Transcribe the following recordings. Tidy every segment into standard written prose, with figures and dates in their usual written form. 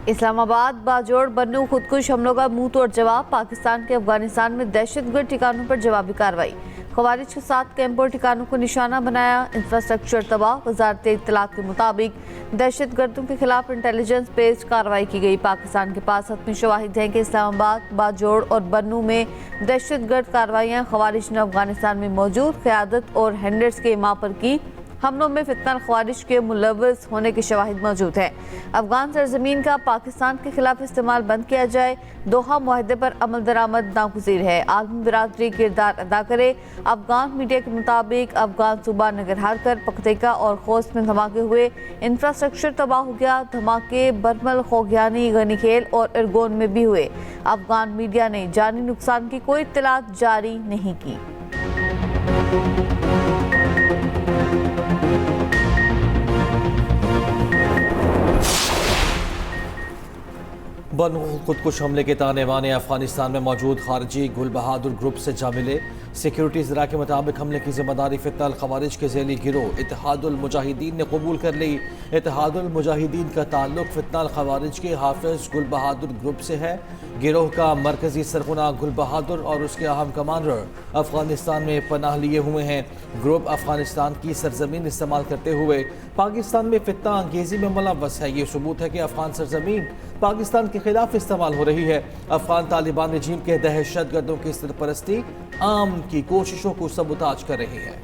इस्लामाबाद बाजोड़ बन्नू खुदकुश हमलों का मुंह तोड़ जवाब। पाकिस्तान के अफगानिस्तान में दहशतगर्द ठिकानों पर जवाबी कार्रवाई। खवारिज के 7 कैंपों और ठिकानों को निशाना बनाया। इंफ्रास्ट्रक्चर तबाह। वजारत इत्तलात के मुताबिक दहशतगर्दों के खिलाफ इंटेलिजेंस बेस्ड कार्रवाई की गई। पाकिस्तान के पास हतमी शवाहिद हैं कि इस्लामाबाद बाजोड़ और बन्नू में दहशतगर्द कार्रवाइयाँ खवारिज ने अफगानिस्तान में मौजूद क़यादत और हैंडर्स के इमा पर की। हमलों में फितनल ख्वारिज के मुलव्वस होने के शवाहिद मौजूद हैं। अफगान सरजमीन का पाकिस्तान के खिलाफ इस्तेमाल बंद किया जाए। दोहा मुआहदे पर अमल दरामद नागुज़ीर है। आलमी बिरादरी किरदार अदा करे। अफगान मीडिया के मुताबिक अफगान सूबा नगरहार कर पख्तिका और खोस्त में धमाके हुए। इंफ्रास्ट्रक्चर तबाह हो गया। धमाके बरमल, खोगियानी, गनीखेल और इरगोन में भी हुए। अफगान मीडिया ने जानी नुकसान की कोई इत्तलात जारी नहीं की। बन्नू खुदकुश हमले के ताने बाने अफगानिस्तान में मौजूद खारजी गुल बहादुर ग्रुप से जा मिले। सिक्योरिटी ज़रा के मुताबिक हमले की जिम्मेदारी फितनल खवारिज के ज़ैली गिरोह इत्तेहादुल मुजाहिदीन ने कबूल कर ली। इत्तेहादुल मुजाहिदीन का ताल्लुक फितनल खवारिज के हाफिज गुल बहादुर ग्रुप से है। गिरोह का मरकजी सरगना गुल बहादुर और उसके अहम कमांडर अफगानिस्तान में पनाह लिए हुए हैं। ग्रुप अफगानिस्तान की सरजमीन इस्तेमाल करते हुए पाकिस्तान में फितना अंगेजी में मुलव्वस है। ये सबूत है कि अफगान सरजमीन पाकिस्तान के खिलाफ इस्तेमाल हो रही है। अफगान तालिबान रजीम के दहशत गर्दों की सरपरस्ती आम की कोशिशों को सबूताज कर रही है।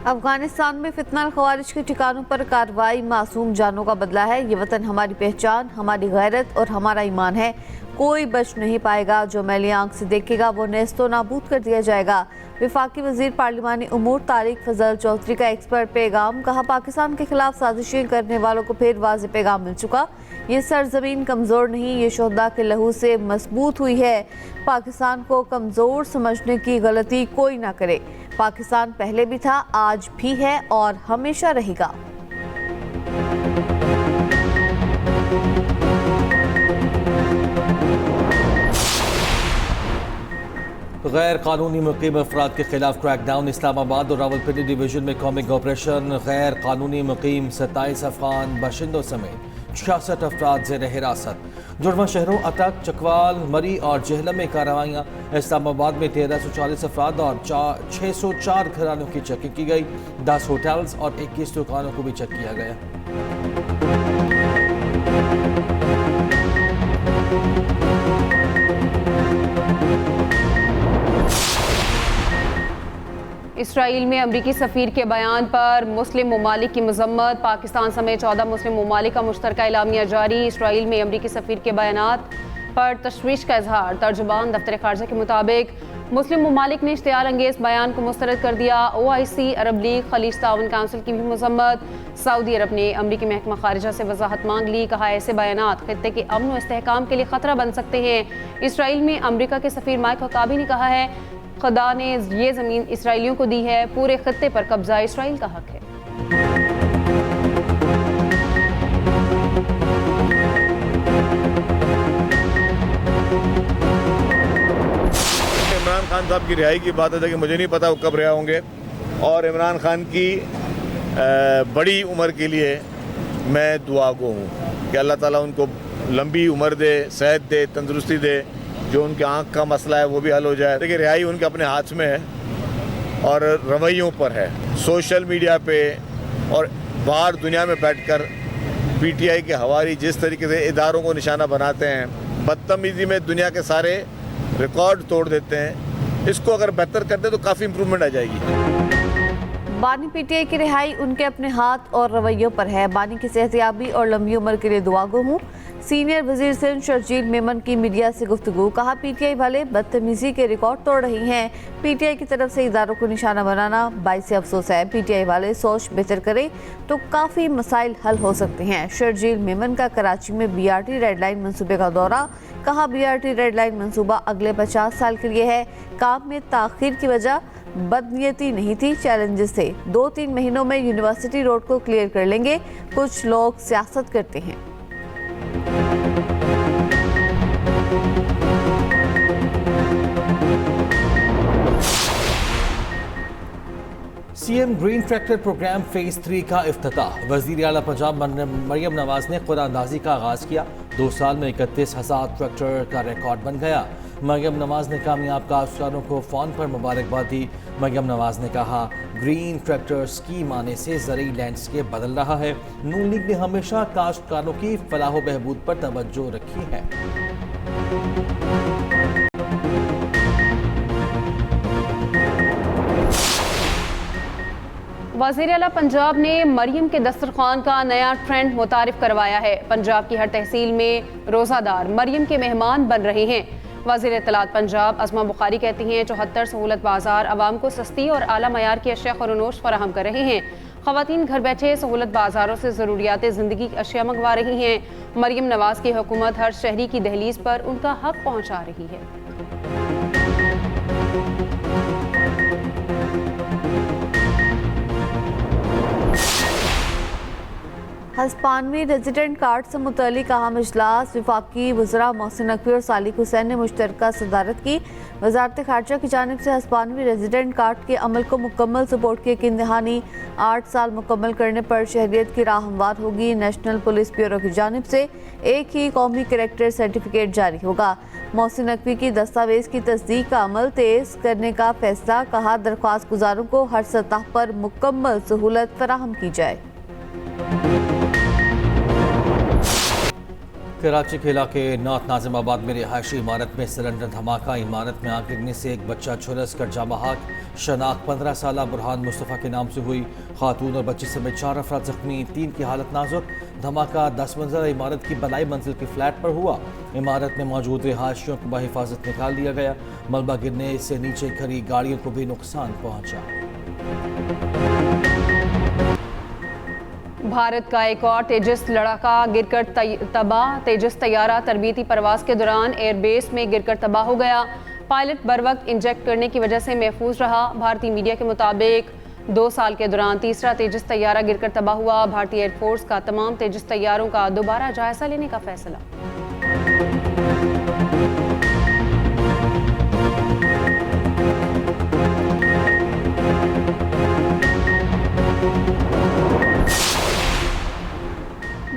अफगानिस्तान में फितनल ख्वारिज के ठिकानों पर कार्रवाई मासूम जानों का बदला है। ये वतन हमारी पहचान, हमारी गैरत और हमारा ईमान है। कोई बच नहीं पाएगा। जो मैली आंख से देखेगा वो नेस्तो नाबूद कर दिया जाएगा। विफाकी वजीर पार्लिमानी उमूर तारिक फजल चौधरी का एक्सपर्ट पैगाम। कहा, पाकिस्तान के खिलाफ साजिशें करने वालों को फिर वाज़ेह पैगाम मिल चुका। ये सरजमीन कमज़ोर नहीं, ये शोहदा के लहू से मजबूत हुई है। पाकिस्तान को कमज़ोर समझने की गलती कोई ना करे। पाकिस्तान पहले भी था, आज भी है और हमेशा रहेगा। गैर कानूनी मुकीम अफराद के खिलाफ क्रैकडाउन। इस्लामाबाद और रावलपिंडी डिवीजन में कॉमिक ऑपरेशन। गैर कानूनी मुकीम 27 अफगान बाशिंदों समेत 66 अफराद ज़ेर हिरासत। जुड़वा शहरों अटक, चकवाल, मरी और जेहलम में कार्रवाइयाँ। इस्लामाबाद में 1340 अफराद और 604 घरानों की चेकिंग की गई। 10 होटल्स और 21 दुकानों को भी चेक किया गया। इसराइल में अमरीकी सफ़ीर के बयान पर मुस्लिम ममालिक की मजम्मत। पाकिस्तान समेत 14 मुस्लिम ममालिक का मुश्तरका एलामिया जारी। इसराइल में अमरीकी सफ़ीर के बयानात पर तशवीश का इजहार। तर्जुमान दफ्तर ख़ारजा के मुताबिक मुस्लिम ममालिक ने इश्तियाल अंगेज़ बयान को मुस्तरद कर दिया। OIC, अरब लीग, खलीज ताउन काउंसिल की भी मजम्मत। सऊदी अरब ने अमरीकी महकमा खारिजा से वजाहत मांग ली। कहा, ऐसे बयानात खित्ते के अमन व इस्तेहकाम के लिए ख़तरा बन सकते हैं। इसराइल में अमरीका के सफ़ीर माइक हकाबी ने कहा है, खुदा ने ये ज़मीन इसराइलियों को दी है। पूरे खत्ते पर कब्जा इसराइल का हक है। इमरान खान साहब की रिहाई की बात है कि मुझे नहीं पता वो कब रिहा होंगे। और इमरान खान की बड़ी उम्र के लिए मैं दुआगो हूँ कि अल्लाह ताला उनको लंबी उम्र दे, सेहत दे, तंदुरुस्ती दे। जो उनके आँख का मसला है वो भी हल हो जाए। देखिए, रिहाई उनके अपने हाथ में है और रवैयों पर है। सोशल मीडिया पे और बाहर दुनिया में बैठकर PTI के हवारी जिस तरीके से इदारों को निशाना बनाते हैं, बदतमीज़ी में दुनिया के सारे रिकॉर्ड तोड़ देते हैं, इसको अगर बेहतर कर दे तो काफ़ी इम्प्रूवमेंट आ जाएगी। बानी PTI की रिहाई उनके अपने हाथ और रवैयों पर है। बानी की सेहतयाबी और लंबी उम्र के लिए दुआगो हूँ। सीनियर वजीर सिंध शर्जील मेमन की मीडिया से गुफ्तगू। कहा, PTI वाले बदतमीजी के रिकॉर्ड तोड़ रही हैं। PTI की तरफ से इदारों को निशाना बनाना बाइस अफसोस है। PTI वाले सोच बेहतर करें तो काफ़ी मसाइल हल हो सकते हैं। शर्जील मेमन का कराची में BRT रेड लाइन मनसूबे का दौरा। कहा, BRT रेड लाइन मनसूबा अगले 50 साल के लिए है। काम में ताख़ीर की वजह बदनीयती नहीं थी, चैलेंजेस थे। 2-3 महीनों में यूनिवर्सिटी रोड को क्लियर कर लेंगे। कुछ लोग सियासत करते हैं। CM green tractor programme phase 3 का इफ्तिताह। वजीर आला पंजाब मरियम नवाज ने कुरानंदाजी का आगाज किया। 2 साल में 31,000 ट्रैक्टर का रिकॉर्ड बन गया। मरियम नवाज ने कामयाब काश्तकारों को फोन पर मुबारकबाद दी। मरियम नवाज ने कहा, ग्रीन ट्रैक्टर स्कीम आने से ज़रूरी लैंडस्केप बदल रहा है। नून लीग ने हमेशा काश्तकारों की फलाह बहबूद पर तवज्जो रखी है। वज़ीर आला पंजाब ने मरियम के दस्तरखान का नया ट्रेंड मुतारिफ करवाया है। पंजाब की हर तहसील में रोज़ादार मरियम के मेहमान बन रहे हैं। वज़ीर इत्तलात पंजाब अज़मा बुखारी कहती हैं, 74 सहूलत बाजार आवाम को सस्ती और आला मयार की अशिया खरोनोश फराहम कर रहे हैं। ख़वातीन घर बैठे सहूलत बाजारों से ज़रूरियात ज़िंदगी की अशिया मंगवा रही हैं। मरियम नवाज की हुकूमत हर शहरी की दहलीज पर उनका हक पहुँचा रही है। हस्पानवी रेजिडेंट कार्ड से मुतल्लिक अहम इजलास विफाकी वज़रा मोहसिन नकवी और सालिक हुसैन ने मुश्तरका सदारत की। वजारत खारजा की जानिब से हस्पानवी रेजिडेंट कार्ड के अमल को मुकम्मल सपोर्ट की यकीन दहानी। 8 साल मुकम्मल करने पर शहरियत की राह हमवार होगी। नेशनल पुलिस ब्यूरो की जानिब से एक ही कौमी करैक्टर सर्टिफिकेट जारी होगा। मोहसिन नकवी की दस्तावेज की तस्दीक का अमल तेज करने का फैसला। कहा, दरख्वास्त गुजारों को हर सतह पर मुकम्मल सहूलत फराहम की जाए। कराची के इलाके नॉर्थ नाजिमाबाद में रिहायशी इमारत में सिलेंडर धमाका। इमारत में आग लगने से एक बच्चा झुलस कर जाँ बहक। शनाख्त 15 साल बुरहान मुस्तफ़ा के नाम से हुई। खातून और बच्ची समेत 4 अफराद जख्मी, 3 की हालत नाजुक। धमाका 10 मंजिला इमारत की बलाई मंजिल के फ्लैट पर हुआ। इमारत में मौजूद रिहायशियों को बहिफाजत निकाल दिया गया। मलबा गिरने से नीचे खड़ी गाड़ियों को भी नुकसान पहुँचा। भारत का एक और तेजस लड़ाका गिरकर तबाह। तेजस तैयारा तरबीती परवाज के दौरान एयरबेस में गिरकर तबाह हो गया। पायलट बर वक्त इंजेक्ट करने की वजह से महफूज रहा। भारतीय मीडिया के मुताबिक 2 साल के दौरान तीसरा तेजस तैयारा गिरकर तबाह हुआ। भारतीय एयरफोर्स का तमाम तेजस तैयारों का दोबारा जायजा लेने का फैसला।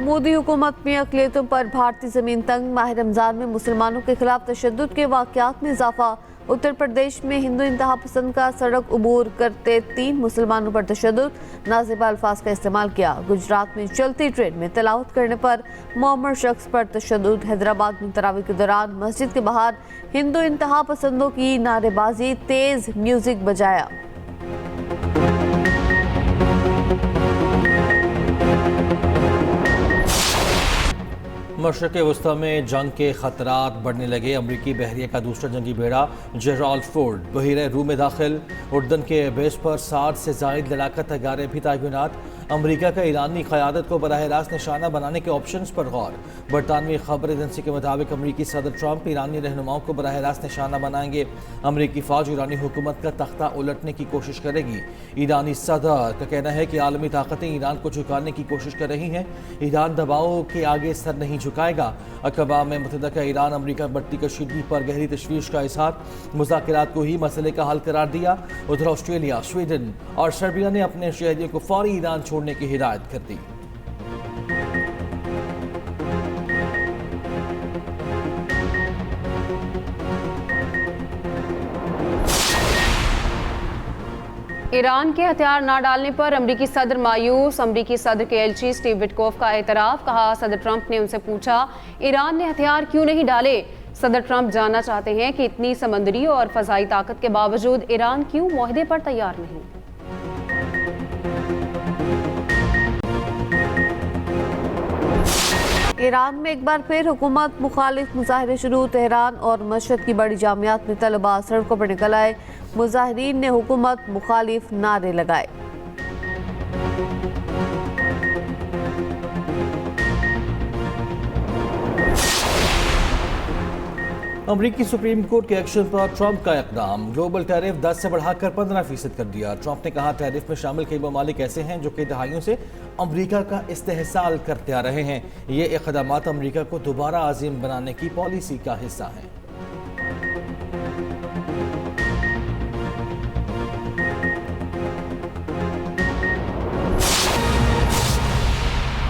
मोदी हुकूमत में अक़लियतों पर भारतीय ज़मीन तंग। माह रमज़ान में मुसलमानों के खिलाफ तशद्दुद के वाक़यात में इजाफा। उत्तर प्रदेश में हिंदू इंतहा पसंद का सड़क अबूर करते 3 मुसलमानों पर तशद्दुद। नाज़िबा अल्फाज का इस्तेमाल किया। गुजरात में चलती ट्रेन में तिलावत करने पर मुअम्मर शख्स पर तशद्दुद। हैदराबाद में तरावी के दौरान मस्जिद के बाहर हिंदू इंतहा पसंदों की नारेबाजी, तेज़ म्यूजिक बजाया। मशरक़ वस्ती में जंग के खतरात बढ़ने लगे। अमरीकी बहरिया का दूसरा जंगी बेड़ा जेराल्ड फोर्ड बहिरे रूम में दाखिल। उर्दन के बेस पर 60 से ज़ायद लड़ाका तैयारे भी तैनात। अमरीका का ईरानी क़यादत को बराह रास्त निशाना बनाने के ऑप्शंस पर गौर। बरतानवी खबर एजेंसी के मुताबिक अमरीकी सदर ट्रंप ईरानी रहनुमाओं को बराह रास्त निशाना बनाएंगे। अमरीकी फ़ौज ईरानी हुकूमत का तख्ता उलटने की कोशिश करेगी। ईरानी सदर का कहना है कि आलमी ताकतें ईरान को झुकाने की कोशिश कर रही हैं। ईरान दबाव के आगे सर नहीं झुकाएगा। अक़वाम मुत्तहिदा का ईरान अमरीका बढ़ती कशीदगी पर गहरी तशवीश का इज़हार। मुज़ाकरात को ही मसले का हल करार दिया। उधर ऑस्ट्रेलिया, स्वीडन और सर्बिया ने अपने शहरियों को फौरी ईरान छोड़ने की हिदायत कर दी। ईरान के हथियार न डालने पर अमरीकी सदर मायूस। अमरीकी सदर के एलची स्टीव विटकोफ का एतराफ़। कहा, सदर ट्रंप ने उनसे पूछा ईरान ने हथियार क्यों नहीं डाले। सदर ट्रंप जानना चाहते हैं कि इतनी समंदरी और फ़ज़ाई ताकत के बावजूद ईरान क्यों मुआहदे पर तैयार नहीं। ईरान में एक बार फिर हुकूमत मुखालिफ मुजाहरे शुरू। तेहरान और मशहद की बड़ी जामियात में तलबा सड़कों पर निकल आए। मुजाहिरीन ने हुकूमत मुखालिफ नारे लगाए। अमरीकी सुप्रीम कोर्ट के एक्शन पर ट्रंप का इक़दाम। ग्लोबल टैरिफ 10 से बढ़ाकर 15% कर दिया। ट्रंप ने कहा, टैरिफ में शामिल कई ममालिक ऐसे हैं जो कई दहाइयों से अमरीका का इस्तेहसाल करते आ रहे हैं। ये इक़दामात अमरीका को दोबारा अज़ीम बनाने की पॉलिसी का हिस्सा हैं।